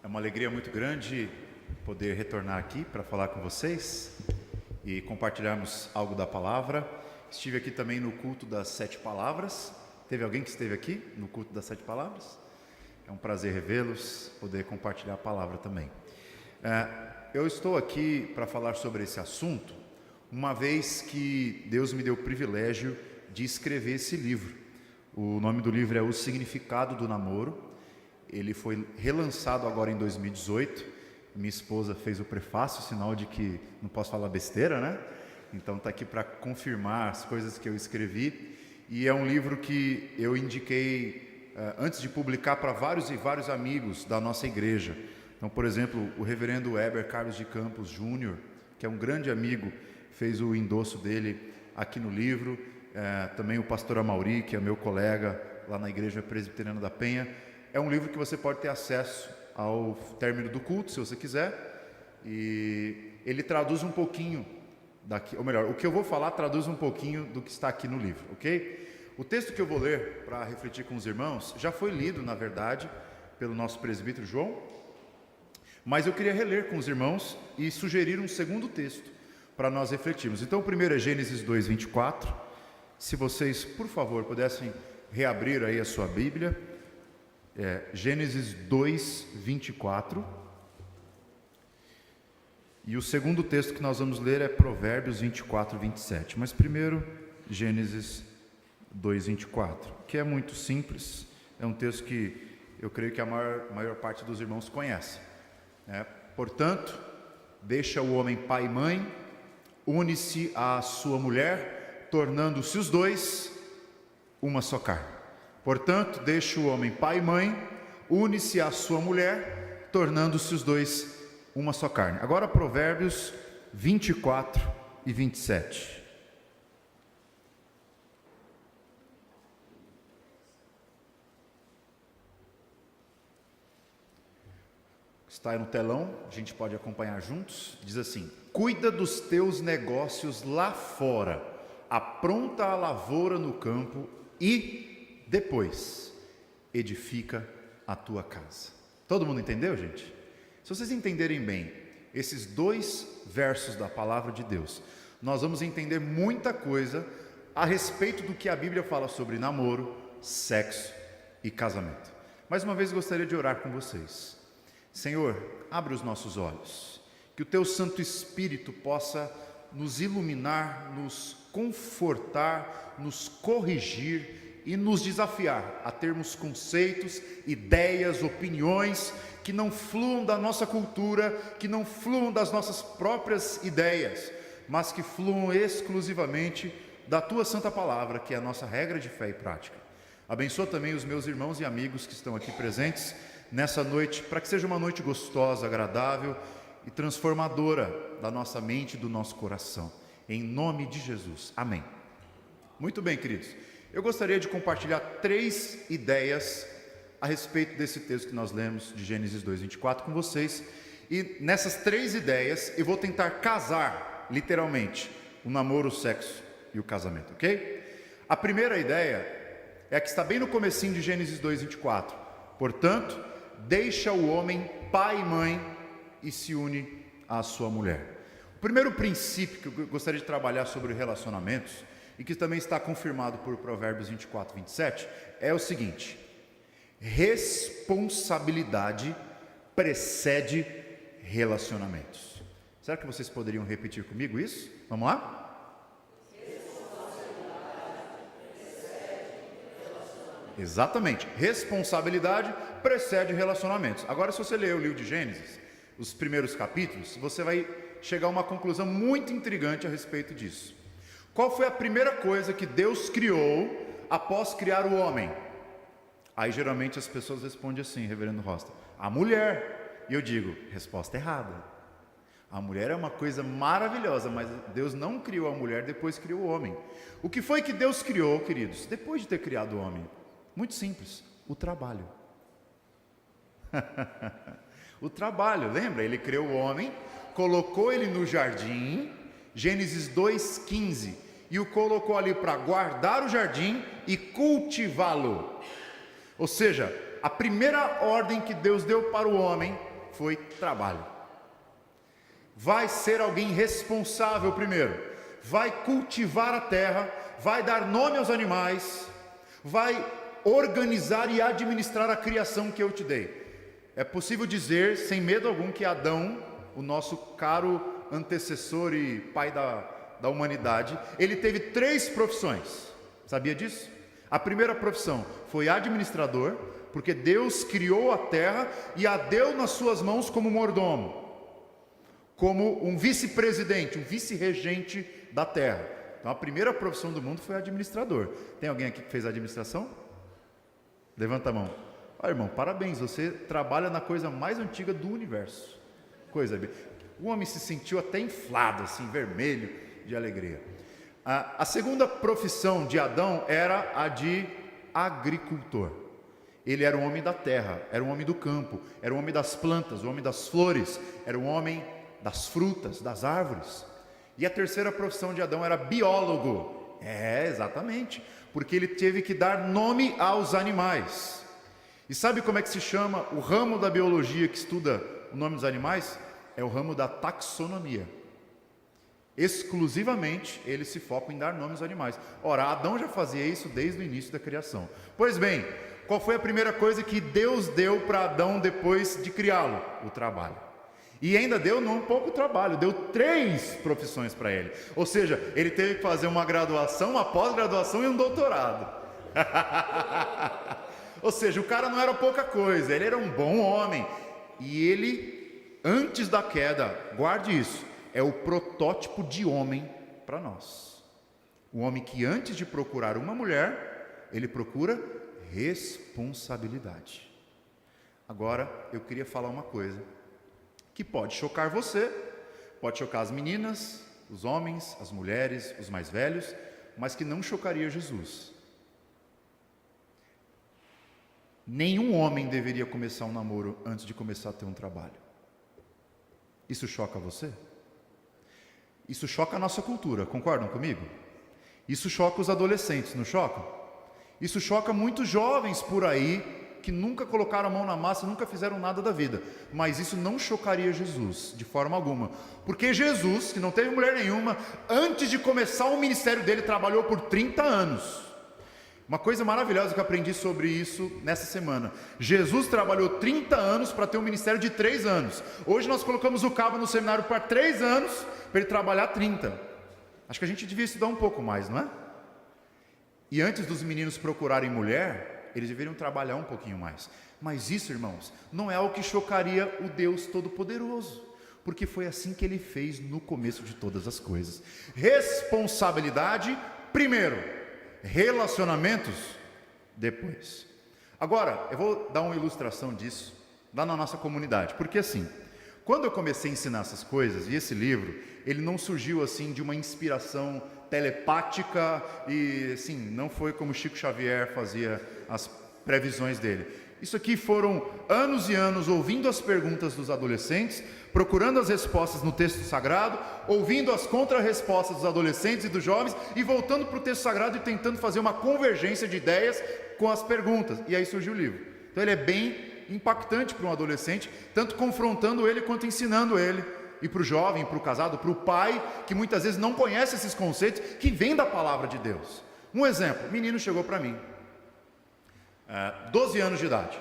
uma alegria muito grande poder retornar aqui para falar com vocês e compartilharmos algo da palavra. Estive aqui também no culto das 7 palavras. Teve alguém que esteve aqui no culto das 7 palavras? É um prazer revê-los, poder compartilhar a palavra também. Eu estou aqui para falar sobre esse assunto, uma vez que Deus me deu o privilégio de escrever esse livro. O nome do livro é O Significado do Namoro. Ele foi relançado agora em 2018. Minha esposa fez o prefácio, sinal de que não posso falar besteira, né? Então está aqui para confirmar as coisas que eu escrevi. E é um livro que eu indiquei antes de publicar para vários amigos da nossa igreja. Então, por exemplo, o reverendo Weber Carlos de Campos Júnior, que é um grande amigo, fez o endosso dele aqui no livro. Também o pastor Amauri, que é meu colega lá na igreja presbiteriana da Penha. É um livro que você pode ter acesso ao término do culto, se você quiser. E ele traduz um pouquinho daqui, ou melhor, o que eu vou falar traduz um pouquinho do que está aqui no livro, ok? O texto que eu vou ler para refletir com os irmãos já foi lido, na verdade, pelo nosso presbítero João, mas eu queria reler com os irmãos e sugerir um segundo texto para nós refletirmos. Então, o primeiro é Gênesis 2, 24. Se vocês, por favor, pudessem reabrir aí a sua Bíblia. Gênesis 2, 24. E o segundo texto que nós vamos ler é Provérbios 24, 27. Mas primeiro, Gênesis 2, 24, que é muito simples. É um texto que eu creio que a maior parte dos irmãos conhece. Portanto, deixa o homem pai e mãe, une-se à sua mulher, tornando-se os dois uma só carne. Portanto, deixa o homem pai e mãe, une-se à sua mulher, tornando-se os dois uma só carne. Agora Provérbios 24 e 27. Está aí no telão, a gente pode acompanhar juntos. Diz assim: cuida dos teus negócios lá fora, apronta a lavoura no campo e depois edifica a tua casa. Todo mundo entendeu, gente? Se vocês entenderem bem esses 2 versos da palavra de Deus, nós vamos entender muita coisa a respeito do que a Bíblia fala sobre namoro, sexo e casamento. Mais uma vez gostaria de orar com vocês. Senhor, abre os nossos olhos, que o teu Santo Espírito possa nos iluminar, nos confortar, nos corrigir e nos desafiar a termos conceitos, ideias, opiniões que não fluam da nossa cultura, que não fluam das nossas próprias ideias, mas que fluam exclusivamente da tua santa palavra, que é a nossa regra de fé e prática. Abençoa também os meus irmãos e amigos que estão aqui presentes nessa noite, para que seja uma noite gostosa, agradável e transformadora da nossa mente e do nosso coração. Em nome de Jesus. Amém. Muito bem, queridos. Eu gostaria de compartilhar 3 ideias a respeito desse texto que nós lemos de Gênesis 2, 24 com vocês. E nessas 3 ideias eu vou tentar casar, literalmente, o namoro, o sexo e o casamento, ok? A primeira ideia é a que está bem no comecinho de Gênesis 2, 24. Portanto, deixa o homem pai e mãe e se une à sua mulher. O primeiro princípio que eu gostaria de trabalhar sobre relacionamentos, e que também está confirmado por Provérbios 24, 27, é o seguinte: responsabilidade precede relacionamentos. Será que vocês poderiam repetir comigo isso? Vamos lá? Responsabilidade precede relacionamentos. Exatamente, responsabilidade precede relacionamentos. Agora, se você ler o livro de Gênesis, os primeiros capítulos, você vai chegar a uma conclusão muito intrigante a respeito disso. Qual foi a primeira coisa que Deus criou após criar o homem? Aí geralmente as pessoas respondem assim, reverendo Rosta: a mulher. E eu digo, resposta errada. A mulher é uma coisa maravilhosa, mas Deus não criou a mulher, depois criou o homem. O que foi que Deus criou, queridos, depois de ter criado o homem? Muito simples, o trabalho. O trabalho, lembra? Ele criou o homem, colocou ele no jardim, Gênesis 2,15, e o colocou ali para guardar o jardim e cultivá-lo. Ou seja, a primeira ordem que Deus deu para o homem foi trabalho. Vai ser alguém responsável primeiro, vai cultivar a terra, vai dar nome aos animais, vai organizar e administrar a criação que eu te dei. É possível dizer, sem medo algum, que Adão, o nosso caro antecessor e pai da humanidade, ele teve 3 profissões. Sabia disso? A primeira profissão foi administrador, porque Deus criou a terra e a deu nas suas mãos como mordomo, como um vice-presidente, um vice-regente da terra. Então a primeira profissão do mundo foi administrador. Tem alguém aqui que fez administração? Levanta a mão. Olha, irmão, parabéns, você trabalha na coisa mais antiga do universo. O homem se sentiu até inflado, assim, vermelho de alegria. A segunda profissão de Adão era a de agricultor. Ele era um homem da terra, era um homem do campo, era um homem das plantas, um homem das flores, era um homem das frutas, das árvores. E a terceira profissão de Adão era biólogo. Exatamente, porque ele teve que dar nome aos animais. E sabe como é que se chama o ramo da biologia que estuda o nome dos animais? É o ramo da taxonomia. Exclusivamente ele se foca em dar nome aos animais. Ora, Adão já fazia isso desde o início da criação. Pois bem, qual foi a primeira coisa que Deus deu para Adão depois de criá-lo? O trabalho. E ainda deu não pouco trabalho, deu 3 profissões para ele. Ou seja, ele teve que fazer uma graduação, uma pós-graduação e um doutorado. Ou seja, o cara não era pouca coisa, ele era um bom homem. E ele, antes da queda, guarde isso, é o protótipo de homem para nós. O homem que antes de procurar uma mulher, ele procura responsabilidade. Agora, eu queria falar uma coisa que pode chocar você, pode chocar as meninas, os homens, as mulheres, os mais velhos, mas que não chocaria Jesus. Nenhum homem deveria começar um namoro antes de começar a ter um trabalho. Isso choca você? Isso choca a nossa cultura, concordam comigo? Isso choca os adolescentes, não choca? Isso choca muitos jovens por aí que nunca colocaram a mão na massa, nunca fizeram nada da vida. Mas isso não chocaria Jesus, de forma alguma. Porque Jesus, que não teve mulher nenhuma, antes de começar o ministério dele, trabalhou por 30 anos. Uma coisa maravilhosa que eu aprendi sobre isso nessa semana. Jesus trabalhou 30 anos para ter um ministério de 3 anos. Hoje nós colocamos o cabo no seminário para 3 anos, para ele trabalhar 30. Acho que a gente devia estudar um pouco mais, não é? E antes dos meninos procurarem mulher, eles deveriam trabalhar um pouquinho mais. Mas isso, irmãos, não é algo que chocaria o Deus Todo-Poderoso, porque foi assim que ele fez no começo de todas as coisas. Responsabilidade primeiro, relacionamentos depois. Agora, eu vou dar uma ilustração disso lá na nossa comunidade, porque assim, quando eu comecei a ensinar essas coisas, e esse livro, ele não surgiu assim de uma inspiração telepática e assim, não foi como Chico Xavier fazia as previsões dele. Isso aqui foram anos e anos ouvindo as perguntas dos adolescentes, procurando as respostas no texto sagrado, ouvindo as contra-respostas dos adolescentes e dos jovens e voltando para o texto sagrado e tentando fazer uma convergência de ideias com as perguntas. E aí surgiu o livro. Então ele é bem impactante para um adolescente, tanto confrontando ele quanto ensinando ele. E para o jovem, para o casado, para o pai, que muitas vezes não conhece esses conceitos, que vêm da palavra de Deus. Um exemplo, o menino chegou para mim, 12 anos de idade.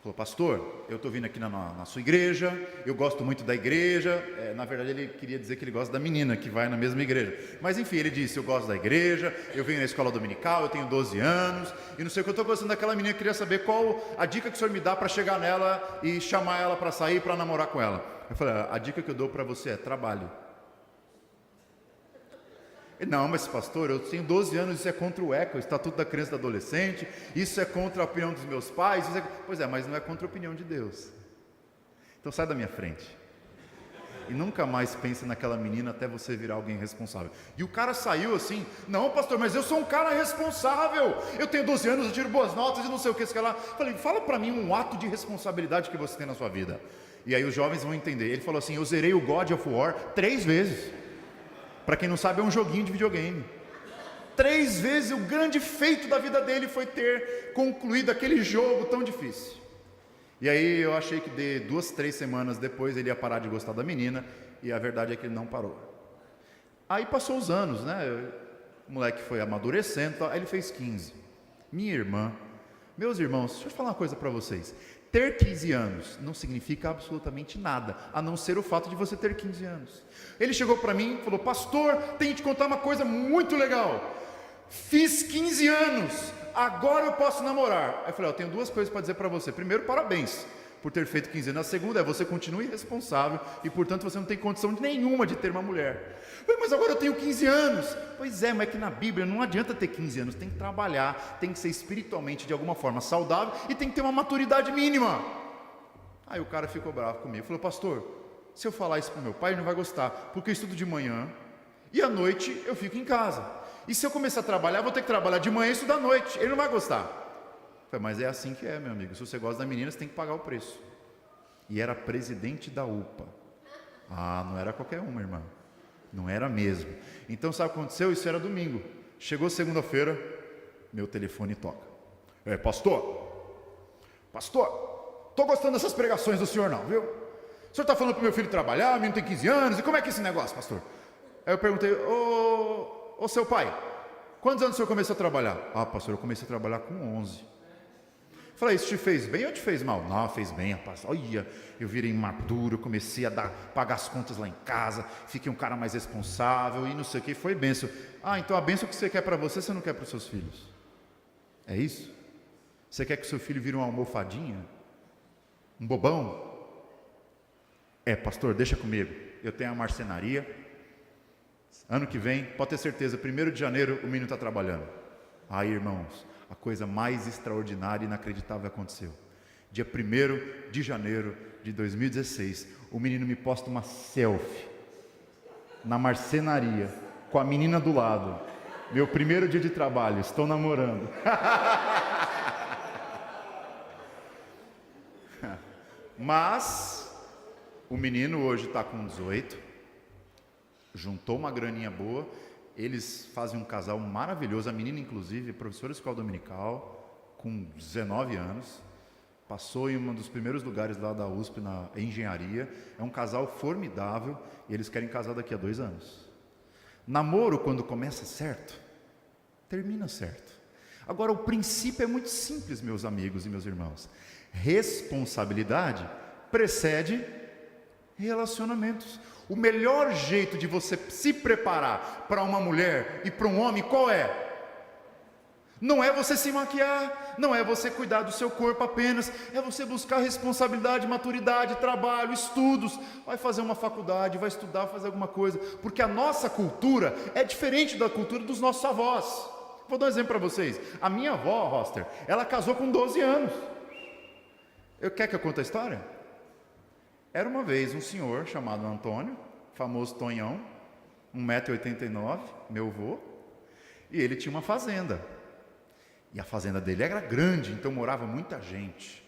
Falou, pastor, eu estou vindo aqui na sua igreja, eu gosto muito da igreja. Na verdade ele queria dizer que ele gosta da menina que vai na mesma igreja. Mas enfim, ele disse, eu gosto da igreja, eu venho na escola dominical, eu tenho 12 anos, e não sei o que eu estou gostando daquela menina, eu queria saber qual a dica que o senhor me dá para chegar nela e chamar ela para sair, para namorar com ela. Eu falei, a dica que eu dou para você é trabalho. Ele, não, mas pastor, eu tenho 12 anos, isso é contra o ECA, o Estatuto da Criança e do Adolescente, isso é contra a opinião dos meus pais, Pois é, mas não é contra a opinião de Deus. Então sai da minha frente. E nunca mais pense naquela menina até você virar alguém responsável. E o cara saiu assim, não pastor, mas eu sou um cara responsável, eu tenho 12 anos, eu tiro boas notas e não sei o que, sei lá. Eu falei, fala para mim um ato de responsabilidade que você tem na sua vida. E aí os jovens vão entender. Ele falou assim, eu zerei o God of War 3 vezes. Para quem não sabe, é um joguinho de videogame. 3 vezes, o grande feito da vida dele foi ter concluído aquele jogo tão difícil. E aí eu achei que de 2, 3 semanas depois ele ia parar de gostar da menina, e a verdade é que ele não parou. Aí passou os anos, né? O moleque foi amadurecendo, aí ele fez 15. Minha irmã, meus irmãos, deixa eu falar uma coisa para vocês. Ter 15 anos não significa absolutamente nada, a não ser o fato de você ter 15 anos. Ele chegou para mim e falou: pastor, tenho que te contar uma coisa muito legal. Fiz 15 anos, agora eu posso namorar. Aí eu falei: eu tenho 2 coisas para dizer para você. Primeiro, parabéns por ter feito 15 anos. A segunda é: você continua irresponsável e, portanto, você não tem condição nenhuma de ter uma mulher. Eu falei: mas agora eu tenho 15 anos. Pois é, mas é que na Bíblia não adianta ter 15 anos, tem que trabalhar, tem que ser espiritualmente de alguma forma saudável e tem que ter uma maturidade mínima. Aí o cara ficou bravo comigo, falou: pastor, se eu falar isso para o meu pai, ele não vai gostar, porque eu estudo de manhã e à noite eu fico em casa. E se eu começar a trabalhar, vou ter que trabalhar de manhã e estudar à noite, ele não vai gostar. Eu falei: mas é assim que é, meu amigo, se você gosta da menina, você tem que pagar o preço. E era presidente da UPA. Ah, não era qualquer uma, irmã. Não era mesmo. Então sabe o que aconteceu? Isso era domingo. Chegou segunda-feira, meu telefone toca. Pastor, estou gostando dessas pregações do senhor não, viu? O senhor está falando para o meu filho trabalhar, o menino tem 15 anos, e como é que é esse negócio, pastor? Aí eu perguntei: ô seu pai, quantos anos o senhor começou a trabalhar? Ah, pastor, eu comecei a trabalhar com 11. Falei: isso te fez bem ou te fez mal? Não, fez bem, rapaz. Olha, eu virei maduro, comecei a pagar as contas lá em casa, fiquei um cara mais responsável e não sei o que, foi bênção. Ah, então a bênção que você quer para você, você não quer para os seus filhos. É isso? Você quer que o seu filho vire uma almofadinha? Um bobão? Pastor, deixa comigo. Eu tenho a marcenaria. Ano que vem, pode ter certeza, 1º de janeiro o menino está trabalhando. Aí, irmãos, a coisa mais extraordinária e inacreditável aconteceu. Dia 1º de janeiro de 2016, o menino me posta uma selfie na marcenaria, com a menina do lado. Meu 1º dia de trabalho, estou namorando. Mas o menino hoje está com 18, juntou uma graninha boa. Eles fazem um casal maravilhoso. A menina, inclusive, professora de escola dominical, com 19 anos, passou em um dos primeiros lugares lá da USP na engenharia. É um casal formidável e eles querem casar daqui a 2 anos. Namoro, quando começa certo, termina certo. Agora, o princípio é muito simples, meus amigos e meus irmãos. Responsabilidade precede relacionamentos. O melhor jeito de você se preparar para uma mulher e para um homem, qual é? Não é você se maquiar, não é você cuidar do seu corpo apenas, é você buscar responsabilidade, maturidade, trabalho, estudos. Vai fazer uma faculdade, vai estudar, fazer alguma coisa, porque a nossa cultura é diferente da cultura dos nossos avós. Vou dar um exemplo para vocês. A minha avó, Roster, ela casou com 12 anos. Quer que eu conte a história? Era uma vez um senhor chamado Antônio, famoso Tonhão, 1,89 m, meu avô, e ele tinha uma fazenda. E a fazenda dele era grande, então morava muita gente.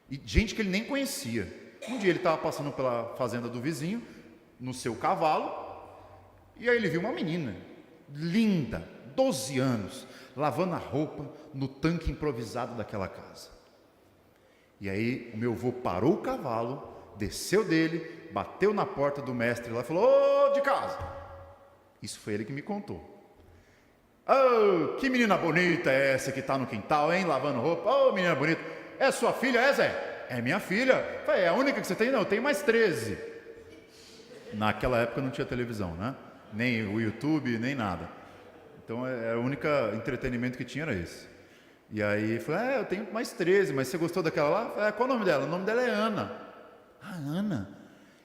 E gente que ele nem conhecia. Um dia ele estava passando pela fazenda do vizinho, no seu cavalo, e aí ele viu uma menina, linda, 12 anos, lavando a roupa no tanque improvisado daquela casa. E aí o meu avô parou o cavalo, desceu dele, bateu na porta do mestre lá e falou: ô, de casa. Isso foi ele que me contou. Oh, que menina bonita é essa que está no quintal, hein, lavando roupa? Oh, menina bonita. É sua filha, Zé? É minha filha. Falei: é a única que você tem? Não, eu tenho mais 13. Naquela época não tinha televisão, né? Nem o YouTube, nem nada. Então o único entretenimento que tinha era esse. E aí falei: eu tenho mais 13, mas você gostou daquela lá? Falei: qual o nome dela? O nome dela é Ana. Ah, Ana?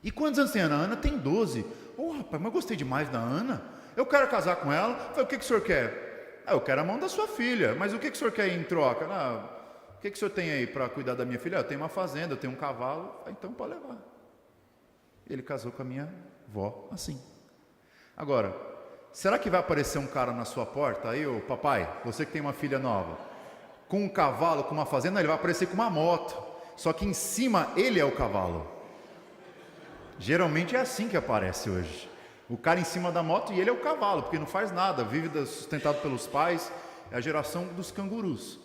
E quantos anos tem a Ana? A Ana tem 12. Rapaz, mas eu gostei demais da Ana. Eu quero casar com ela. Falei: o que o senhor quer? Eu quero a mão da sua filha. Mas o que o senhor quer em troca? O que o senhor tem aí para cuidar da minha filha? Eu tenho uma fazenda, eu tenho um cavalo. Falei: então pode levar. Ele casou com a minha avó assim. Agora, será que vai aparecer um cara na sua porta aí, ô papai, você que tem uma filha nova, com um cavalo, com uma fazenda? Ele vai aparecer com uma moto. Só que em cima ele é o cavalo. Geralmente é assim que aparece hoje. O cara em cima da moto e ele é o cavalo, porque não faz nada, vive sustentado pelos pais, é a geração dos cangurus.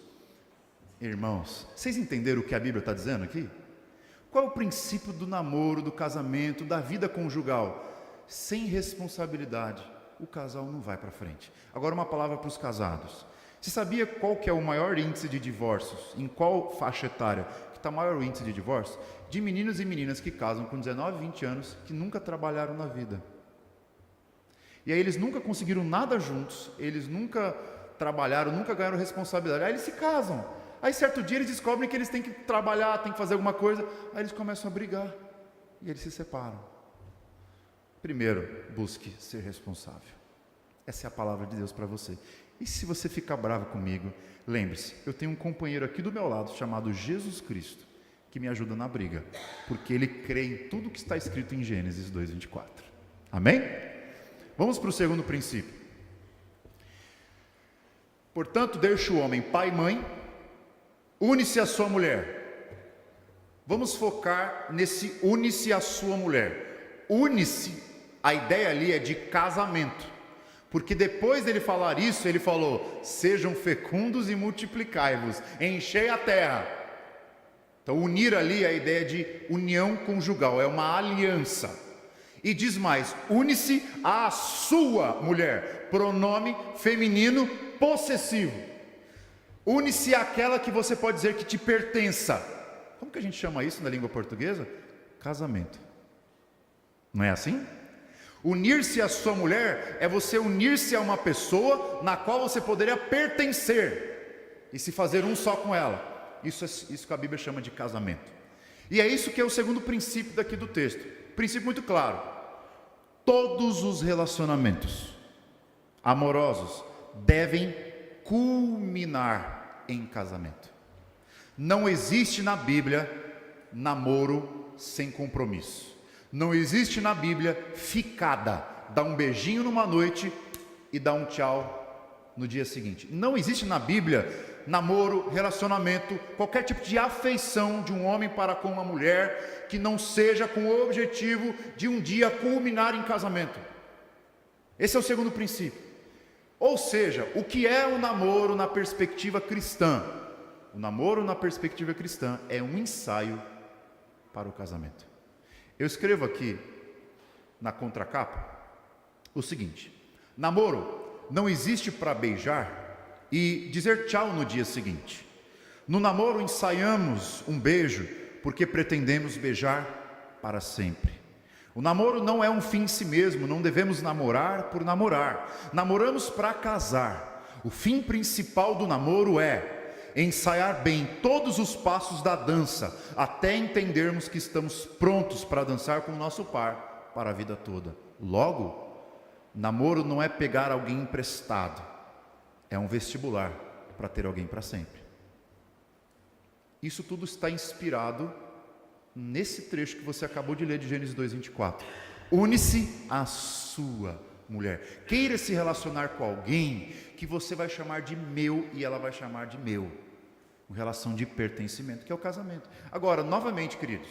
Irmãos, vocês entenderam o que a Bíblia está dizendo aqui? Qual é o princípio do namoro, do casamento, da vida conjugal? Sem responsabilidade, o casal não vai para frente. Agora uma palavra para os casados. Você sabia qual que é o maior índice de divórcios? Em qual faixa etária que está o maior índice de divórcio? De meninos e meninas que casam com 19, 20 anos, que nunca trabalharam na vida. E aí eles nunca conseguiram nada juntos, eles nunca trabalharam, nunca ganharam responsabilidade. Aí eles se casam. Aí certo dia eles descobrem que eles têm que trabalhar, têm que fazer alguma coisa. Aí eles começam a brigar. E eles se separam. Primeiro, busque ser responsável. Essa é a palavra de Deus para você. E se você ficar bravo comigo, lembre-se, eu tenho um companheiro aqui do meu lado chamado Jesus Cristo, que me ajuda na briga, porque ele crê em tudo que está escrito em Gênesis 2:24. Amém? Vamos para o segundo princípio. Portanto, deixa o homem pai e mãe, une-se à sua mulher. Vamos focar nesse une-se à sua mulher. Une-se, a ideia ali é de casamento. Porque depois dele falar isso, ele falou: sejam fecundos e multiplicai-vos, enchei a terra. Então, unir ali é a ideia de união conjugal, é uma aliança. E diz mais: une-se à sua mulher, pronome feminino possessivo. Une-se àquela que você pode dizer que te pertença. Como que a gente chama isso na língua portuguesa? Casamento. Não é assim? Unir-se à sua mulher é você unir-se a uma pessoa na qual você poderia pertencer e se fazer um só com ela. Isso que a Bíblia chama de casamento. E é isso que é o segundo princípio daqui do texto. Princípio muito claro. Todos os relacionamentos amorosos devem culminar em casamento. Não existe na Bíblia namoro sem compromisso. Não existe na Bíblia ficada, dar um beijinho numa noite e dar um tchau no dia seguinte. Não existe na Bíblia namoro, relacionamento, qualquer tipo de afeição de um homem para com uma mulher que não seja com o objetivo de um dia culminar em casamento. Esse é o segundo princípio. Ou seja, o que é o namoro na perspectiva cristã? O namoro na perspectiva cristã é um ensaio para o casamento. Eu escrevo aqui na contracapa o seguinte: namoro não existe para beijar e dizer tchau no dia seguinte. No namoro ensaiamos um beijo porque pretendemos beijar para sempre. O namoro não é um fim em si mesmo, não devemos namorar por namorar. Namoramos para casar. O fim principal do namoro é ensaiar bem todos os passos da dança, até entendermos que estamos prontos para dançar com o nosso par para a vida toda. Logo, namoro não é pegar alguém emprestado, é um vestibular para ter alguém para sempre. Isso tudo está inspirado nesse trecho que você acabou de ler de Gênesis 2:24. Une-se à sua mulher. Queira se relacionar com alguém que você vai chamar de meu e ela vai chamar de meu. Uma relação de pertencimento, que é o casamento. Agora, novamente, queridos,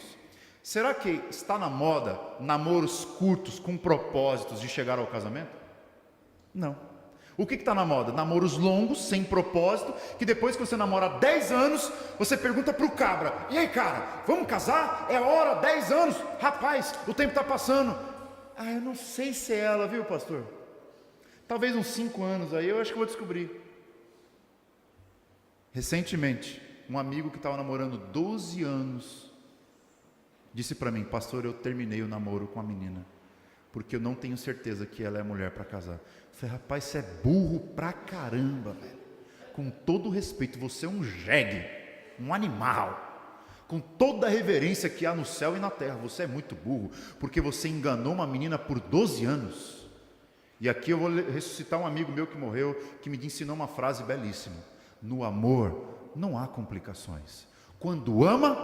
será que está na moda namoros curtos com propósitos de chegar ao casamento? Não. O que está na moda? Namoros longos, sem propósito, que depois que você namora 10 anos, você pergunta para o cabra: e aí, cara, vamos casar? É hora, 10 anos? Rapaz, o tempo está passando. Ah, eu não sei se é ela, viu, pastor? Talvez uns 5 anos aí, eu acho que vou descobrir. Recentemente, um amigo que estava namorando 12 anos, disse para mim: pastor, eu terminei o namoro com a menina, porque eu não tenho certeza que ela é a mulher para casar. Eu falei: rapaz, você é burro pra caramba, velho. Com todo respeito, você é um jegue, um animal. Com toda a reverência que há no céu e na terra, você é muito burro, porque você enganou uma menina por 12 anos. E aqui eu vou ressuscitar um amigo meu que morreu, que me ensinou uma frase belíssima: no amor não há complicações. Quando ama,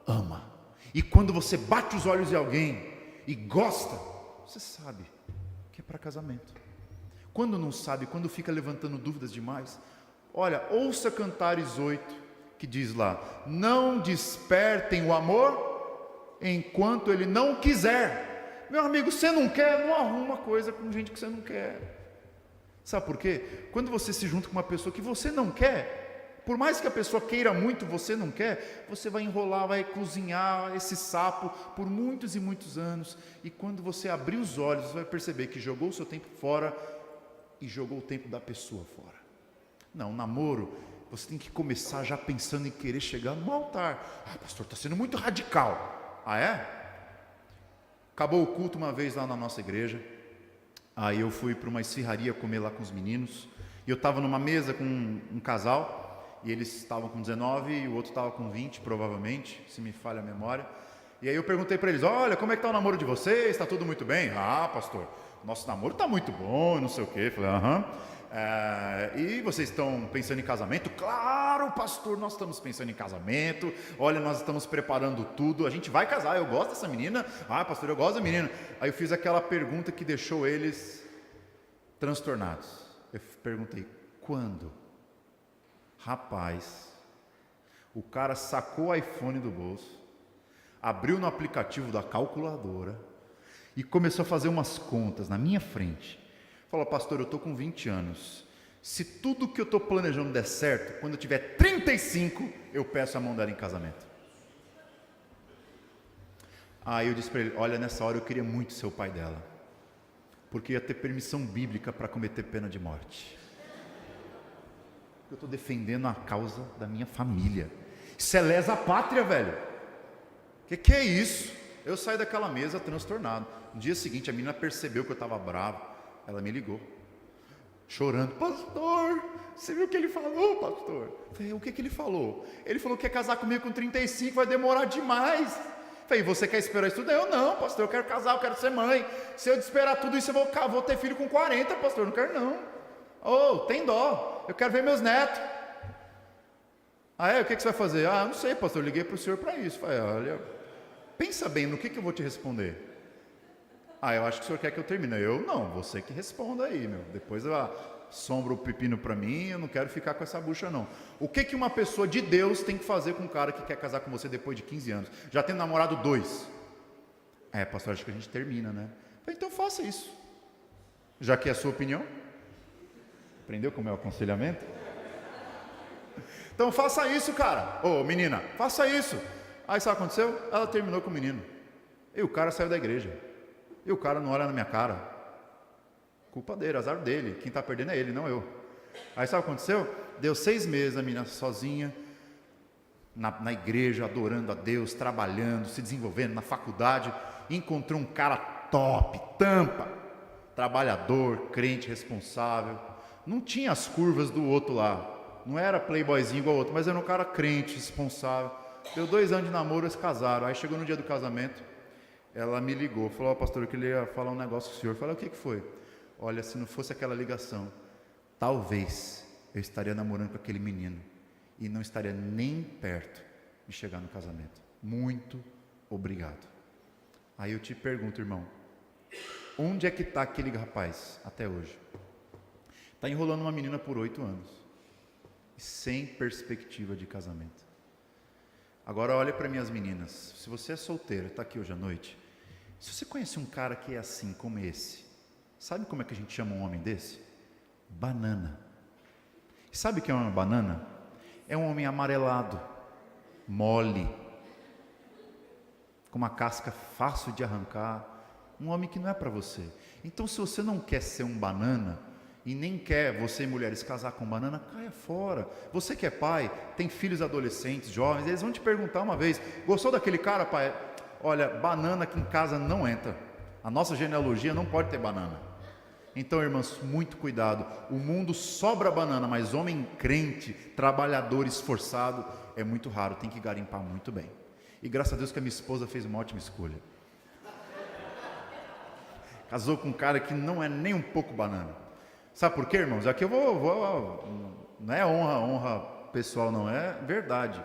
ama. E quando você bate os olhos em alguém e gosta, você sabe que é para casamento. Quando não sabe, quando fica levantando dúvidas demais, olha, ouça Cantares 8, que diz lá: não despertem o amor enquanto ele não quiser. Meu amigo, você não quer, não arruma coisa com gente que você não quer. Sabe por quê? Quando você se junta com uma pessoa que você não quer, Por mais que a pessoa queira muito, você não quer, você vai enrolar, vai cozinhar esse sapo por muitos e muitos anos. E quando você abrir os olhos, você vai perceber que jogou o seu tempo fora e jogou o tempo da pessoa fora. Não, namoro, você tem que começar já pensando em querer chegar no altar. Ah, pastor, está sendo muito radical. Ah, é? Acabou o culto uma vez lá na nossa igreja. Aí eu fui para uma esfirraria comer lá com os meninos. E eu estava numa mesa com um casal. E eles estavam com 19 e o outro estava com 20, provavelmente, se me falha a memória. E aí eu perguntei para eles, olha, como é que está o namoro de vocês? Está tudo muito bem? Ah, pastor, nosso namoro está muito bom, não sei o quê. Falei, aham. E vocês estão pensando em casamento? Claro, pastor, nós estamos pensando em casamento. Olha, nós estamos preparando tudo. A gente vai casar, eu gosto dessa menina. Ah, pastor, eu gosto da menina. Aí eu fiz aquela pergunta que deixou eles transtornados. Eu perguntei, quando? Rapaz, o cara sacou o iPhone do bolso, abriu no aplicativo da calculadora e começou a fazer umas contas na minha frente. Falou, pastor, eu estou com 20 anos. Se tudo que eu estou planejando der certo, quando eu tiver 35, eu peço a mão dela em casamento. Aí eu disse para ele, olha, nessa hora eu queria muito ser o pai dela, porque ia ter permissão bíblica para cometer pena de morte. Eu estou defendendo a causa da minha família. Isso é lesa pátria, velho. Que é isso? Eu saí daquela mesa transtornado. No dia seguinte, a menina percebeu que eu estava bravo. Ela me ligou, chorando. Pastor, você viu o que ele falou, pastor? Eu falei, o que ele falou? Ele falou que quer casar comigo com 35, vai demorar demais. Eu falei, você quer esperar isso tudo? Eu não, pastor, eu quero casar, eu quero ser mãe. Se eu esperar tudo isso, eu vou ter filho com 40, pastor, não quero não. Oh, tem dó, eu quero ver meus netos. Ah, o que você vai fazer? Ah, não sei, pastor, eu liguei para o senhor para isso. Falei, olha, pensa bem no que eu vou te responder. Ah, eu acho que o senhor quer que eu termine. Eu, não, você que responda aí, meu. Depois sombra o pepino para mim, eu não quero ficar com essa bucha não. O que uma pessoa de Deus tem que fazer com um cara que quer casar com você depois de 15 anos? Já tendo namorado 2. Pastor, acho que a gente termina, né? Falei, então faça isso. Já que é a sua opinião. Aprendeu como é o aconselhamento? Então faça isso, cara. Ô, menina, faça isso. Aí sabe o que aconteceu? Ela terminou com o menino. E o cara saiu da igreja. E o cara não olha na minha cara. Culpa dele, azar dele. Quem está perdendo é ele, não eu. Aí sabe o que aconteceu? Deu 6 meses a menina sozinha, na igreja, adorando a Deus, trabalhando, se desenvolvendo na faculdade. Encontrou um cara top, tampa, trabalhador, crente, responsável. Não tinha as curvas do outro lá. Não era playboyzinho igual o outro, mas era um cara crente, responsável. Deu 2 anos de namoro, eles casaram. Aí chegou no dia do casamento, ela me ligou, falou, pastor, eu queria falar um negócio com o senhor. Eu falei, o que foi? Olha, se não fosse aquela ligação, talvez eu estaria namorando com aquele menino e não estaria nem perto de chegar no casamento. Muito obrigado. Aí eu te pergunto, irmão, onde é que está aquele rapaz até hoje? Está enrolando uma menina por 8 anos, sem perspectiva de casamento. Agora olha para minhas meninas, se você é solteiro, está aqui hoje à noite, se você conhece um cara que é assim como esse, sabe como é que a gente chama um homem desse? Banana. E sabe o que é uma banana? É um homem amarelado, mole, com uma casca fácil de arrancar, um homem que não é para você. Então se você não quer ser um banana, e nem quer, você mulheres, casar com banana, caia fora. Você que é pai, tem filhos adolescentes, jovens, eles vão te perguntar uma vez, gostou daquele cara, pai? Olha, banana aqui em casa não entra, a nossa genealogia não pode ter banana. Então, irmãos, muito cuidado, o mundo sobra banana, mas homem crente, trabalhador, esforçado, é muito raro, tem que garimpar muito bem. E graças a Deus que a minha esposa fez uma ótima escolha. Casou com um cara que não é nem um pouco banana. Sabe por quê, irmãos? Aqui eu não é honra pessoal, não, é verdade.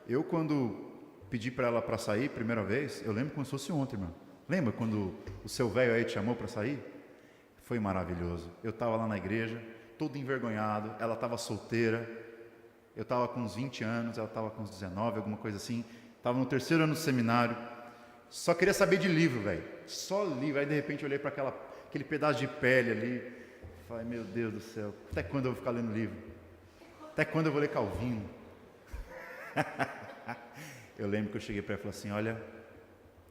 Eu, quando pedi para ela para sair, primeira vez, eu lembro como se fosse ontem, irmão. Lembra quando o seu velho aí te chamou para sair? Foi maravilhoso. Eu estava lá na igreja, todo envergonhado, ela estava solteira, eu estava com uns 20 anos, ela estava com uns 19, alguma coisa assim, estava no 3º ano do seminário, só queria saber de livro, velho, só livro. Aí de repente eu olhei para aquele pedaço de pele ali, falei, meu Deus do céu, até quando eu vou ficar lendo livro? Até quando eu vou ler Calvino? Eu lembro que eu cheguei para ela e falei assim: olha,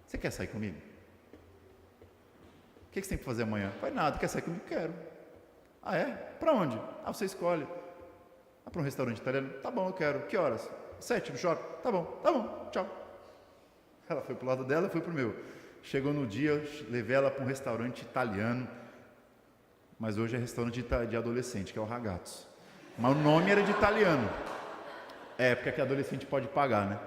você quer sair comigo? O que você tem para fazer amanhã? Não faz nada, quer sair comigo? Quero. Ah, é? Para onde? Ah, você escolhe. Ah, para um restaurante italiano? Tá bom, eu quero. Que horas? 7 no shopping? Tá bom, tchau. Ela foi pro lado dela, eu fui pro meu. Chegou no dia, eu levei ela para um restaurante italiano, mas hoje é restaurante de adolescente, que é o Ragazzo. Mas o nome era de italiano. É, porque aqui adolescente pode pagar, né?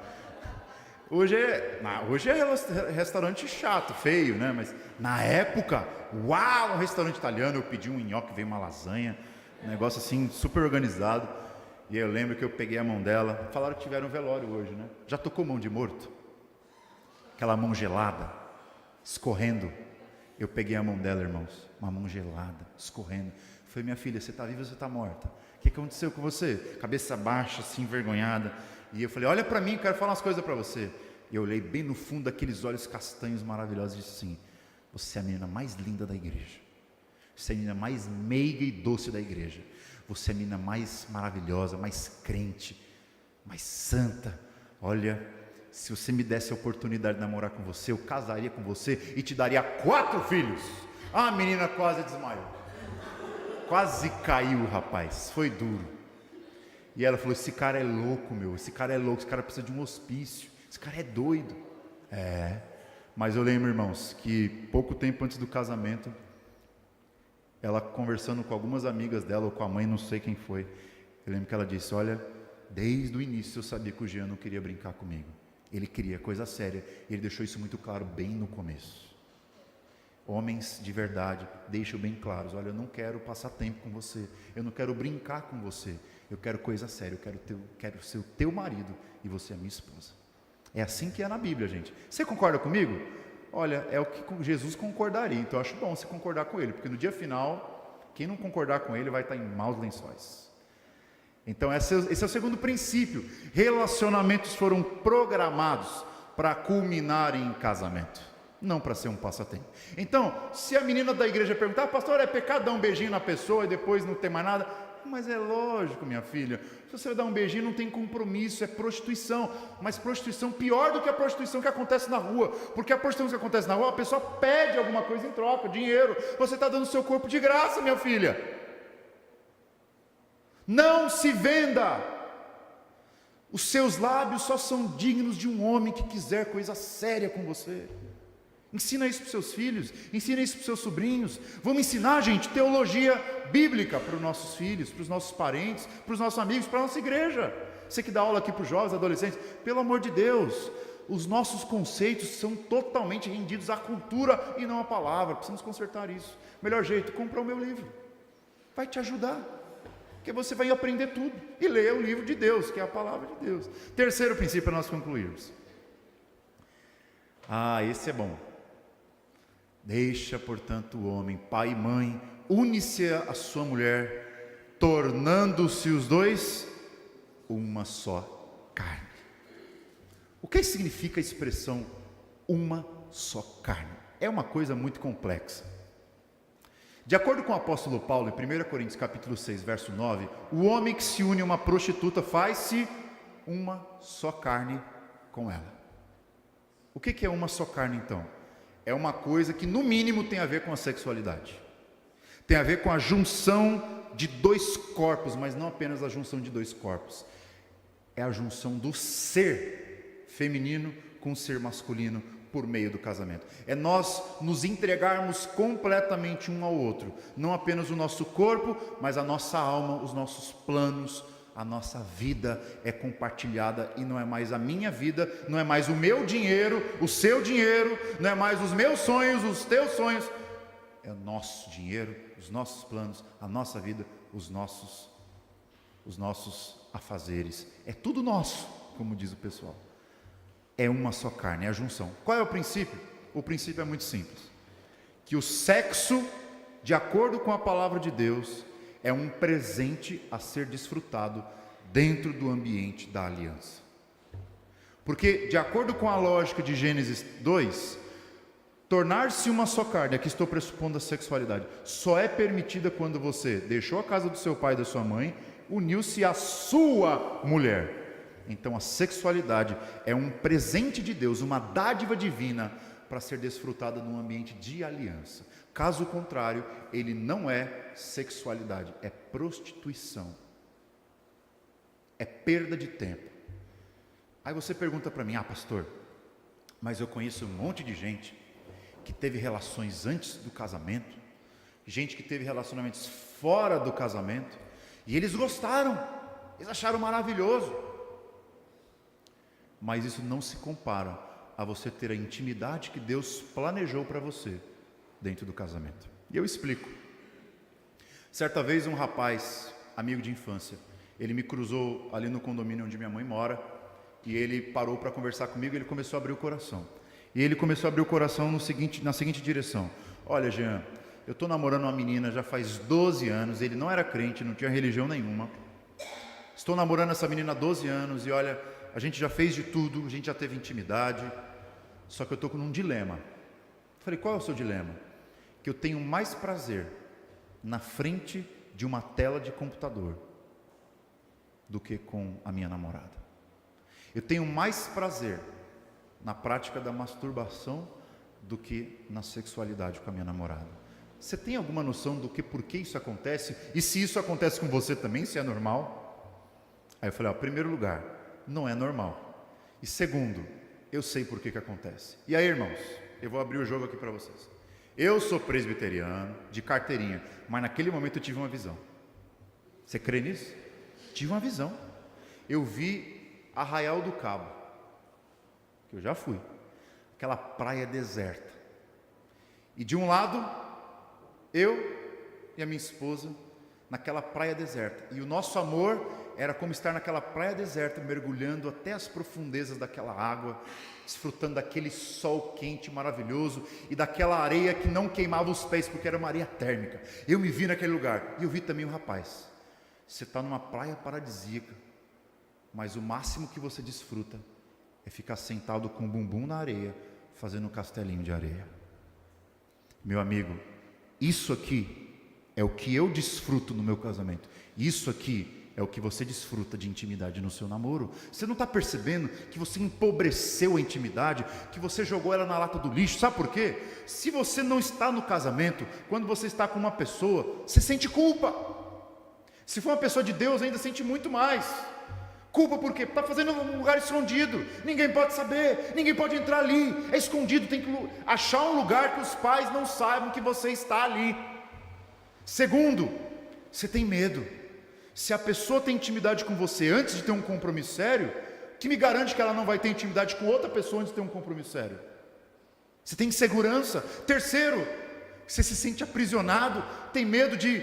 Hoje é restaurante chato, feio, né? Mas na época, uau, um restaurante italiano, eu pedi um nhoque, veio uma lasanha, um negócio assim, super organizado. E eu lembro que eu peguei a mão dela, falaram que tiveram um velório hoje, né? Já tocou mão de morto? Aquela mão gelada, escorrendo. Eu peguei a mão dela, irmãos, uma mão gelada, escorrendo. Falei: minha filha, você está viva ou você está morta? O que aconteceu com você? Cabeça baixa, assim, envergonhada. E eu falei: olha para mim, quero falar umas coisas para você. E eu olhei bem no fundo daqueles olhos castanhos maravilhosos e disse assim: você é a menina mais linda da igreja. Você é a menina mais meiga e doce da igreja. Você é a menina mais maravilhosa, mais crente, mais santa. Olha, se você me desse a oportunidade de namorar com você, eu casaria com você e te daria 4 filhos. Ah, a menina quase desmaiou. Quase caiu, rapaz. Foi duro. E ela falou: esse cara é louco, meu. Esse cara é louco, esse cara precisa de um hospício. Esse cara é doido. É. Mas eu lembro, irmãos, que pouco tempo antes do casamento, ela conversando com algumas amigas dela, ou com a mãe, não sei quem foi, eu lembro que ela disse: olha, desde o início eu sabia que o Jean não queria brincar comigo. Ele queria coisa séria, e ele deixou isso muito claro bem no começo. Homens de verdade deixam bem claros: olha, eu não quero passar tempo com você, eu não quero brincar com você, eu quero coisa séria, eu quero ser o teu marido e você é a minha esposa. É assim que é na Bíblia, gente. Você concorda comigo? Olha, é o que Jesus concordaria, então eu acho bom você concordar com ele, porque no dia final, quem não concordar com ele vai estar em maus lençóis. Então esse é o segundo princípio. Relacionamentos foram programados para culminarem em casamento, não para ser um passatempo. Então, se a menina da igreja perguntar: pastor, é pecado dar um beijinho na pessoa e depois não ter mais nada? Mas é lógico, minha filha, se você dar um beijinho não tem compromisso, é prostituição. Mas prostituição pior do que a prostituição que acontece na rua, porque a prostituição que acontece na rua, a pessoa pede alguma coisa em troca, dinheiro. Você está dando seu corpo de graça, minha filha. Não se venda. Os seus lábios só são dignos de um homem que quiser coisa séria com você. Ensina isso para os seus filhos, ensina isso para os seus sobrinhos. Vamos ensinar, gente, teologia bíblica para os nossos filhos, para os nossos parentes, para os nossos amigos, para a nossa igreja. Você que dá aula aqui para os jovens, adolescentes, pelo amor de Deus, os nossos conceitos são totalmente rendidos à cultura e não à palavra. Precisamos consertar isso. Melhor jeito: comprar o meu livro, vai te ajudar, porque você vai aprender tudo e ler o livro de Deus, que é a palavra de Deus. Terceiro princípio para nós concluirmos. Ah, esse é bom. Deixa, portanto, o homem, pai e mãe, une-se a sua mulher, tornando-se os dois uma só carne. O que significa a expressão uma só carne? É uma coisa muito complexa. De acordo com o apóstolo Paulo, em 1 Coríntios capítulo 6, verso 9, o homem que se une a uma prostituta faz-se uma só carne com ela. O que é uma só carne, então? É uma coisa que no mínimo tem a ver com a sexualidade. Tem a ver com a junção de 2 corpos, mas não apenas a junção de 2 corpos. É a junção do ser feminino com o ser masculino por meio do casamento. É nós nos entregarmos completamente um ao outro. Não apenas o nosso corpo, mas a nossa alma, os nossos planos, a nossa vida é compartilhada e não é mais a minha vida, não é mais o meu dinheiro, o seu dinheiro, não é mais os meus sonhos, os teus sonhos. É o nosso dinheiro, os nossos planos, a nossa vida, os nossos afazeres. É tudo nosso, como diz o pessoal. É uma só carne, é a junção. Qual é o princípio? O princípio é muito simples. Que o sexo, de acordo com a palavra de Deus, é um presente a ser desfrutado dentro do ambiente da aliança. Porque, de acordo com a lógica de Gênesis 2, tornar-se uma só carne, aqui estou pressupondo a sexualidade, só é permitida quando você deixou a casa do seu pai e da sua mãe, uniu-se à sua mulher. Então a sexualidade é um presente de Deus, uma dádiva divina para ser desfrutada num ambiente de aliança. Caso contrário, ele não é sexualidade, é prostituição. É perda de tempo. Aí você pergunta para mim: pastor, mas eu conheço um monte de gente que teve relações antes do casamento, gente que teve relacionamentos fora do casamento, e eles gostaram, eles acharam maravilhoso. Mas isso não se compara a você ter a intimidade que Deus planejou para você dentro do casamento. E eu explico. Certa vez um rapaz, amigo de infância, ele me cruzou ali no condomínio onde minha mãe mora, e ele parou para conversar comigo, e ele começou a abrir o coração. E ele começou a abrir o coração na seguinte direção: olha, Jean, eu estou namorando uma menina já faz 12 anos, ele não era crente, não tinha religião nenhuma. Estou namorando essa menina há 12 anos, e olha, a gente já fez de tudo, a gente já teve intimidade, só que eu estou com um dilema. Falei: qual é o seu dilema? Que eu tenho mais prazer na frente de uma tela de computador do que com a minha namorada. Eu tenho mais prazer na prática da masturbação do que na sexualidade com a minha namorada. Você tem alguma noção do que, por que isso acontece? E se isso acontece com você também, se é normal? Aí eu falei: primeiro lugar, não é normal. E segundo, eu sei por que acontece. E aí, irmãos, eu vou abrir o jogo aqui para vocês. Eu sou presbiteriano, de carteirinha, mas naquele momento eu tive uma visão. Você crê nisso? Tive uma visão. Eu vi Arraial do Cabo, que eu já fui, aquela praia deserta, e de um lado, eu e a minha esposa, naquela praia deserta, e o nosso amor era como estar naquela praia deserta, mergulhando até as profundezas daquela água, desfrutando daquele sol quente maravilhoso, e daquela areia que não queimava os pés, porque era uma areia térmica. Eu me vi naquele lugar, e eu vi também o rapaz. Você está numa praia paradisíaca, mas o máximo que você desfruta é ficar sentado com o bumbum na areia, fazendo um castelinho de areia. Meu amigo, isso aqui é o que eu desfruto no meu casamento. Isso aqui é o que você desfruta de intimidade no seu namoro. Você não está percebendo que você empobreceu a intimidade, que você jogou ela na lata do lixo? Sabe por quê? Se você não está no casamento, quando você está com uma pessoa, você sente culpa. Se for uma pessoa de Deus, ainda sente muito mais. Culpa por quê? Está fazendo um lugar escondido, ninguém pode saber, ninguém pode entrar ali, é escondido, tem que achar um lugar que os pais não saibam que você está ali. Segundo, você tem medo. Se a pessoa tem intimidade com você antes de ter um compromisso sério, que me garante que ela não vai ter intimidade com outra pessoa antes de ter um compromisso sério? Você tem insegurança. Terceiro, você se sente aprisionado, tem medo de: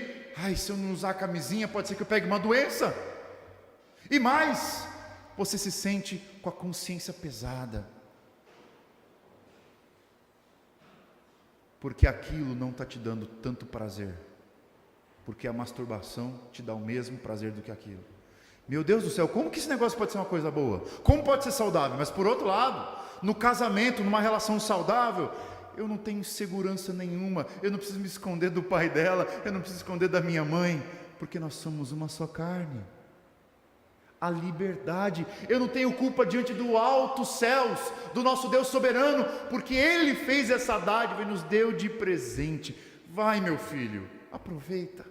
se eu não usar a camisinha, pode ser que eu pegue uma doença. E mais, você se sente com a consciência pesada, porque aquilo não está te dando tanto prazer, porque a masturbação te dá o mesmo prazer do que aquilo. Meu Deus do céu, como que esse negócio pode ser uma coisa boa? Como pode ser saudável? Mas por outro lado, no casamento, numa relação saudável, eu não tenho segurança nenhuma, eu não preciso me esconder do pai dela, eu não preciso esconder da minha mãe, porque nós somos uma só carne. A liberdade, eu não tenho culpa diante do alto céus, do nosso Deus soberano, porque Ele fez essa dádiva e nos deu de presente. Vai, meu filho, aproveita.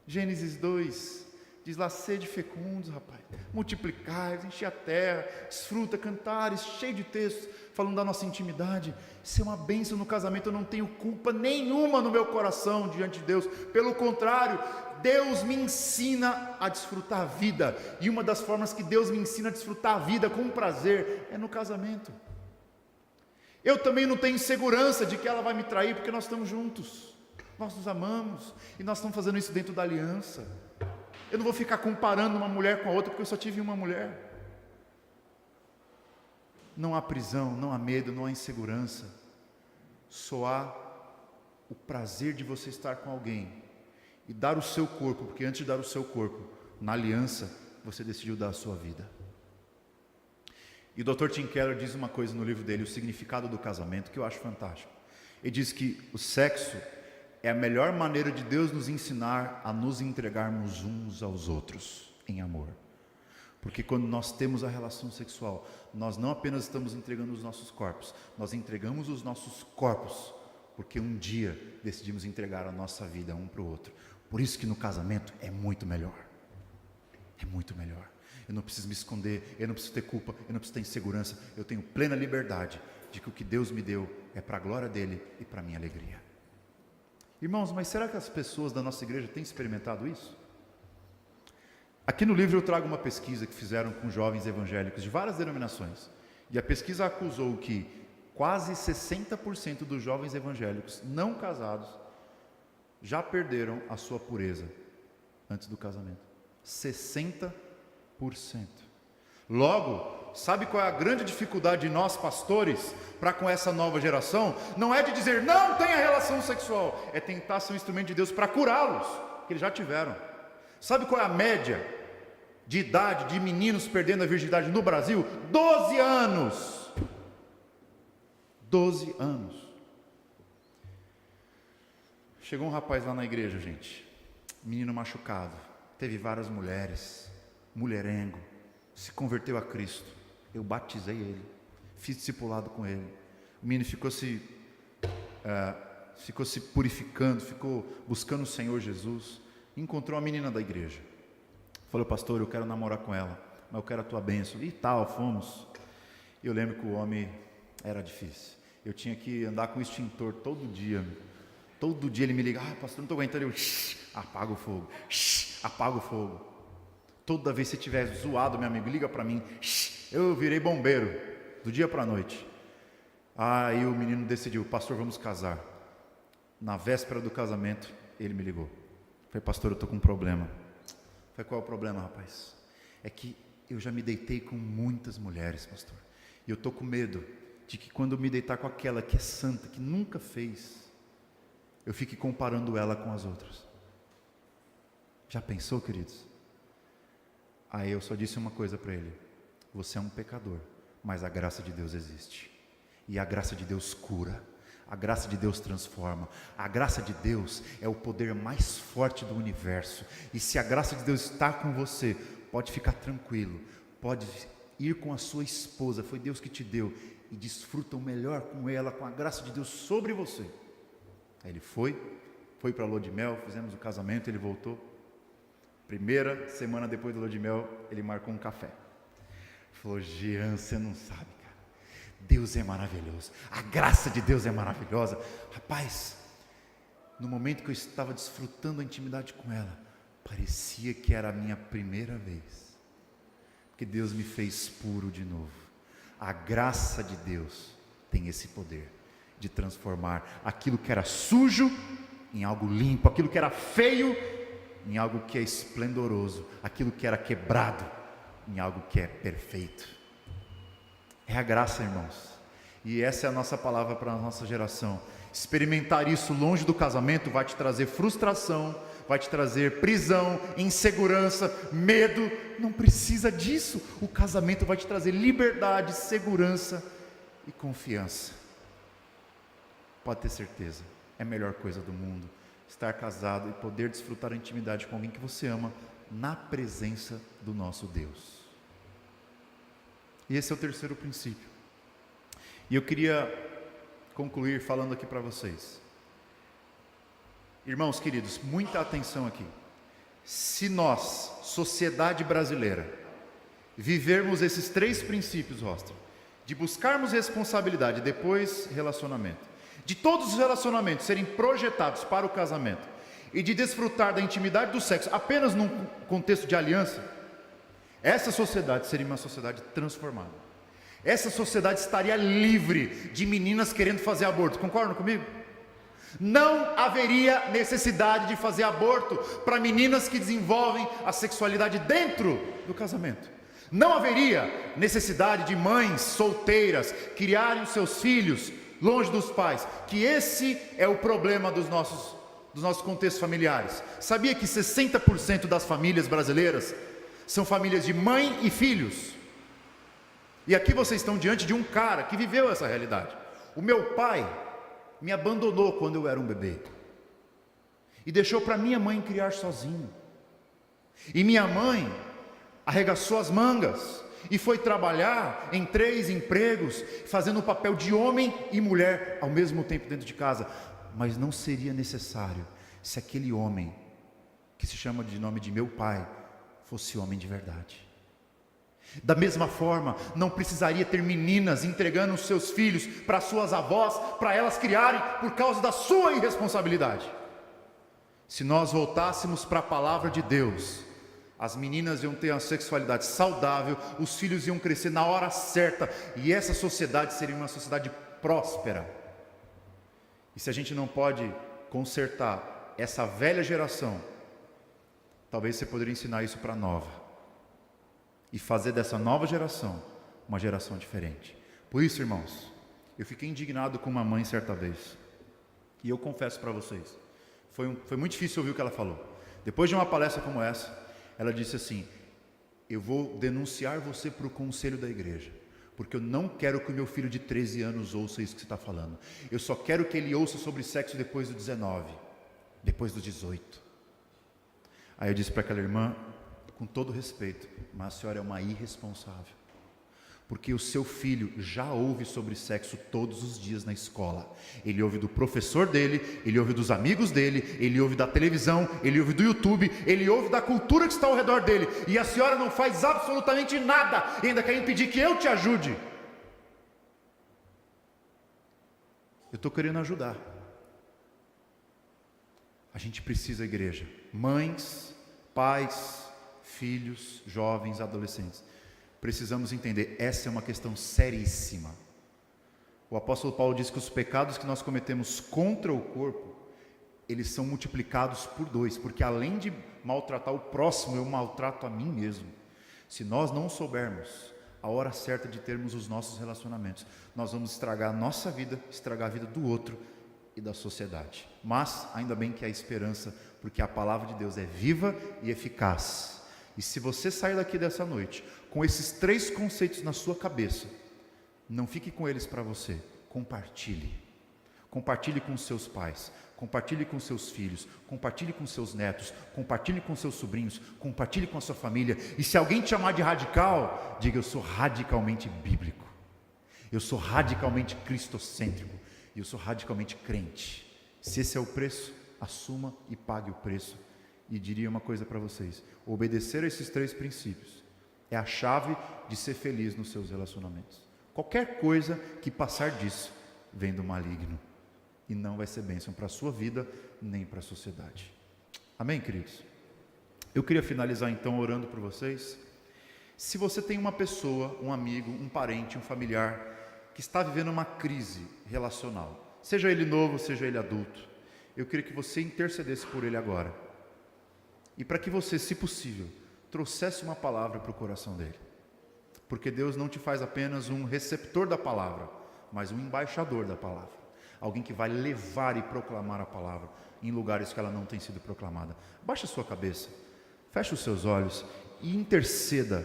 Gênesis 2, diz lá: sede fecundos, rapaz, multiplicai, enche a terra, desfruta, cantares, cheio de textos, falando da nossa intimidade. Isso é uma bênção no casamento. Eu não tenho culpa nenhuma no meu coração diante de Deus, pelo contrário, Deus me ensina a desfrutar a vida, e uma das formas que Deus me ensina a desfrutar a vida com prazer é no casamento. Eu também não tenho segurança de que ela vai me trair, porque nós estamos juntos, nós nos amamos, e nós estamos fazendo isso dentro da aliança. Eu não vou ficar comparando uma mulher com a outra, porque eu só tive uma mulher. Não há prisão, não há medo, não há insegurança, só há o prazer de você estar com alguém e dar o seu corpo, porque antes de dar o seu corpo, na aliança, você decidiu dar a sua vida. E o Dr. Tim Keller diz uma coisa no livro dele, O Significado do Casamento, que eu acho fantástico. Ele diz que o sexo É a melhor maneira de Deus nos ensinar a nos entregarmos uns aos outros em amor. Porque quando nós temos a relação sexual, nós não apenas estamos entregando os nossos corpos, nós entregamos os nossos corpos, porque um dia decidimos entregar a nossa vida um para o outro. Por isso que no casamento é muito melhor. É muito melhor. Eu não preciso me esconder, eu não preciso ter culpa, eu não preciso ter insegurança. Eu tenho plena liberdade de que o que Deus me deu é para a glória dele e para a minha alegria. Irmãos, mas será que as pessoas da nossa igreja têm experimentado isso? Aqui no livro eu trago uma pesquisa que fizeram com jovens evangélicos de várias denominações. E a pesquisa acusou que quase 60% dos jovens evangélicos não casados já perderam a sua pureza antes do casamento. 60%. Logo, sabe qual é a grande dificuldade de nós pastores para com essa nova geração? Não é de dizer não tenha relação sexual, é tentar ser um instrumento de Deus para curá-los, que eles já tiveram. Sabe qual é a média de idade de meninos perdendo a virgindade no Brasil? 12 anos. 12 anos. Chegou um rapaz lá na igreja, gente, menino machucado, teve várias mulheres, mulherengo, se converteu a Cristo. Eu batizei ele, fiz discipulado com ele. O menino ficou se purificando, ficou buscando o Senhor Jesus. Encontrou a menina da igreja. Falou: pastor, eu quero namorar com ela, mas eu quero a tua bênção. E tal, fomos. Eu lembro que o homem era difícil. Eu tinha que andar com o extintor todo dia. Todo dia ele me liga: pastor, não estou aguentando. Eu apaga o fogo, apaga o fogo. Toda vez que você estiver zoado, meu amigo, liga para mim. Eu virei bombeiro, do dia para a noite. Aí o menino decidiu: pastor, vamos casar. Na véspera do casamento, ele me ligou. Falei: pastor, eu estou com um problema. Falei: qual é o problema, rapaz? É que eu já me deitei com muitas mulheres, pastor. E eu estou com medo de que quando eu me deitar com aquela que é santa, que nunca fez, eu fique comparando ela com as outras. Já pensou, queridos? Aí eu só disse uma coisa para ele: você é um pecador, mas a graça de Deus existe. E a graça de Deus cura. A graça de Deus transforma. A graça de Deus é o poder mais forte do universo. E se a graça de Deus está com você, pode ficar tranquilo. Pode ir com a sua esposa. Foi Deus que te deu. E desfruta o melhor com ela, com a graça de Deus sobre você. Aí ele foi para a lua de mel, fizemos o casamento, ele voltou. Primeira semana depois da lua de mel, ele marcou um café. Falou: Jean, você não sabe, cara. Deus é maravilhoso. A graça de Deus é maravilhosa. Rapaz, no momento que eu estava desfrutando a intimidade com ela, parecia que era a minha primeira vez. Porque Deus me fez puro de novo. A graça de Deus tem esse poder de transformar aquilo que era sujo em algo limpo, aquilo que era feio em algo que é esplendoroso, aquilo que era quebrado em algo que é perfeito. É a graça, irmãos. E essa é a nossa palavra para a nossa geração. Experimentar isso longe do casamento vai te trazer frustração, vai te trazer prisão, insegurança, medo. Não precisa disso. O casamento vai te trazer liberdade, segurança e confiança. Pode ter certeza, é a melhor coisa do mundo estar casado e poder desfrutar a intimidade com alguém que você ama na presença do nosso Deus. E esse é o terceiro princípio. E eu queria concluir falando aqui para vocês. Irmãos queridos, muita atenção aqui. Se nós, sociedade brasileira, vivermos esses três princípios, Roster, de buscarmos responsabilidade, depois relacionamento, de todos os relacionamentos serem projetados para o casamento e de desfrutar da intimidade do sexo apenas num contexto de aliança, essa sociedade seria uma sociedade transformada. Essa sociedade estaria livre de meninas querendo fazer aborto. Concordam comigo? Não haveria necessidade de fazer aborto para meninas que desenvolvem a sexualidade dentro do casamento. Não haveria necessidade de mães solteiras criarem os seus filhos longe dos pais, que esse é o problema dos nossos contextos familiares. Sabia que 60% das famílias brasileiras são famílias de mãe e filhos? E aqui vocês estão diante de um cara que viveu essa realidade. O meu pai me abandonou quando eu era um bebê. e deixou para minha mãe criar sozinho. E minha mãe arregaçou as mangas e foi trabalhar em 3 empregos, fazendo o papel de homem e mulher ao mesmo tempo dentro de casa. Mas não seria necessário se aquele homem, que se chama de nome de meu pai, fosse homem de verdade. Da mesma forma, não precisaria ter meninas entregando os seus filhos para suas avós, para elas criarem por causa da sua irresponsabilidade. Se nós voltássemos para a palavra de Deus, as meninas iam ter uma sexualidade saudável, os filhos iam crescer na hora certa, e essa sociedade seria uma sociedade próspera. E se a gente não pode consertar essa velha geração, talvez você poderia ensinar isso para a nova, e fazer dessa nova geração uma geração diferente. Por isso, irmãos, eu fiquei indignado com uma mãe certa vez, e eu confesso para vocês, foi muito difícil ouvir o que ela falou. Depois de uma palestra como essa, ela disse assim: eu vou denunciar você para o conselho da igreja, porque eu não quero que o meu filho de 13 anos ouça isso que você está falando. Eu só quero que ele ouça sobre sexo depois dos 19, depois dos 18. Aí eu disse para aquela irmã, com todo respeito, mas a senhora é uma irresponsável, porque o seu filho já ouve sobre sexo todos os dias na escola. Ele ouve do professor dele, ele ouve dos amigos dele, ele ouve da televisão, ele ouve do YouTube, ele ouve da cultura que está ao redor dele, e a senhora não faz absolutamente nada, e ainda quer impedir que eu te ajude. Eu estou querendo ajudar. A gente precisa, igreja, mães, pais, filhos, jovens, adolescentes, precisamos entender, essa é uma questão seríssima. O apóstolo Paulo diz que os pecados que nós cometemos contra o corpo, eles são multiplicados por 2, porque além de maltratar o próximo, eu maltrato a mim mesmo. Se nós não soubermos a hora certa de termos os nossos relacionamentos, nós vamos estragar a nossa vida, estragar a vida do outro e da sociedade. Mas ainda bem que há esperança, porque a palavra de Deus é viva e eficaz. E se você sair daqui dessa noite com esses 3 conceitos na sua cabeça, não fique com eles para você, compartilhe. Compartilhe com seus pais, compartilhe com seus filhos, compartilhe com seus netos, compartilhe com seus sobrinhos, compartilhe com a sua família. E se alguém te chamar de radical, diga: eu sou radicalmente bíblico, eu sou radicalmente cristocêntrico, e eu sou radicalmente crente. Se esse é o preço, assuma e pague o preço. E diria uma coisa para vocês: obedecer a esses 3 princípios é a chave de ser feliz nos seus relacionamentos. Qualquer coisa que passar disso vem do maligno, e não vai ser bênção para a sua vida, nem para a sociedade. Amém, queridos? Eu queria finalizar então orando por vocês. Se você tem uma pessoa, um amigo, um parente, um familiar que está vivendo uma crise relacional, seja ele novo, seja ele adulto, eu queria que você intercedesse por ele agora, e para que você, se possível, trouxesse uma palavra para o coração dele, porque Deus não te faz apenas um receptor da palavra, mas um embaixador da palavra, alguém que vai levar e proclamar a palavra em lugares que ela não tem sido proclamada. Baixe a sua cabeça, feche os seus olhos e interceda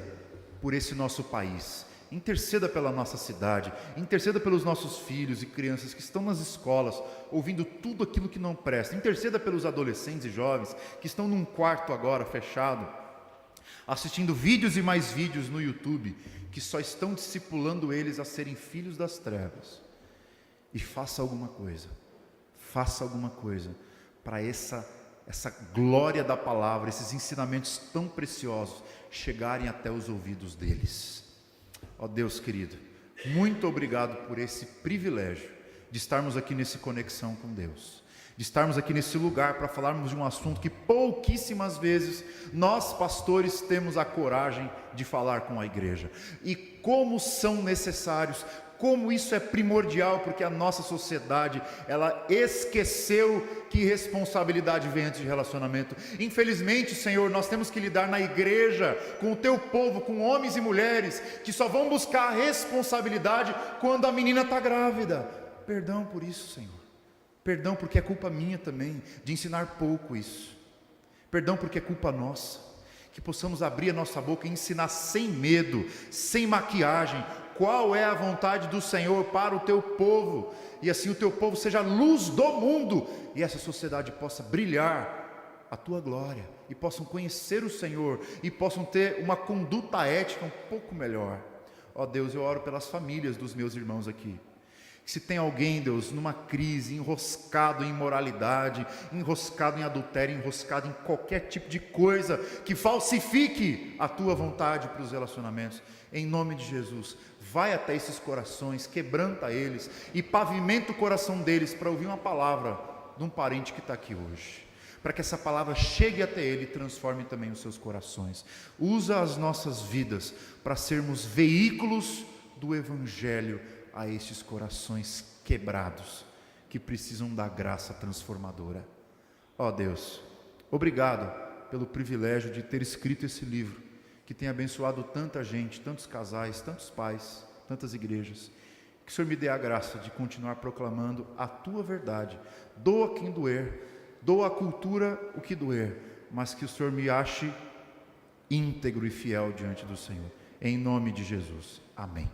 por esse nosso país, interceda pela nossa cidade, interceda pelos nossos filhos e crianças que estão nas escolas, ouvindo tudo aquilo que não presta, interceda pelos adolescentes e jovens que estão num quarto agora fechado, assistindo vídeos e mais vídeos no YouTube, que só estão discipulando eles a serem filhos das trevas. E faça alguma coisa para essa glória da palavra, esses ensinamentos tão preciosos chegarem até os ouvidos deles. Ó Deus querido, muito obrigado por esse privilégio de estarmos aqui nesse Conexão com Deus, de estarmos aqui nesse lugar para falarmos de um assunto que pouquíssimas vezes nós pastores temos a coragem de falar com a igreja, e como são necessários, como isso é primordial, porque a nossa sociedade, ela esqueceu que responsabilidade vem antes de relacionamento. Infelizmente, Senhor, nós temos que lidar na igreja, com o teu povo, com homens e mulheres, que só vão buscar a responsabilidade quando a menina está grávida. Perdão por isso, Senhor. Perdão porque é culpa minha também, de ensinar pouco isso. Perdão porque é culpa nossa. Que possamos abrir a nossa boca e ensinar sem medo, sem maquiagem, qual é a vontade do Senhor para o teu povo, e assim o teu povo seja a luz do mundo, e essa sociedade possa brilhar a tua glória, e possam conhecer o Senhor, e possam ter uma conduta ética um pouco melhor. Ó Deus, eu oro pelas famílias dos meus irmãos aqui. Se tem alguém, Deus, numa crise, enroscado em imoralidade, enroscado em adultério, enroscado em qualquer tipo de coisa que falsifique a tua vontade para os relacionamentos, em nome de Jesus, vai até esses corações, quebranta eles e pavimenta o coração deles para ouvir uma palavra de um parente que está aqui hoje, para que essa palavra chegue até ele e transforme também os seus corações. Usa as nossas vidas para sermos veículos do Evangelho a estes corações quebrados, que precisam da graça transformadora. Ó Deus, obrigado pelo privilégio de ter escrito esse livro, que tem abençoado tanta gente, tantos casais, tantos pais, tantas igrejas. Que o Senhor me dê a graça de continuar proclamando a tua verdade. Doa quem doer, doa a cultura o que doer, mas que o Senhor me ache íntegro e fiel diante do Senhor. Em nome de Jesus. Amém.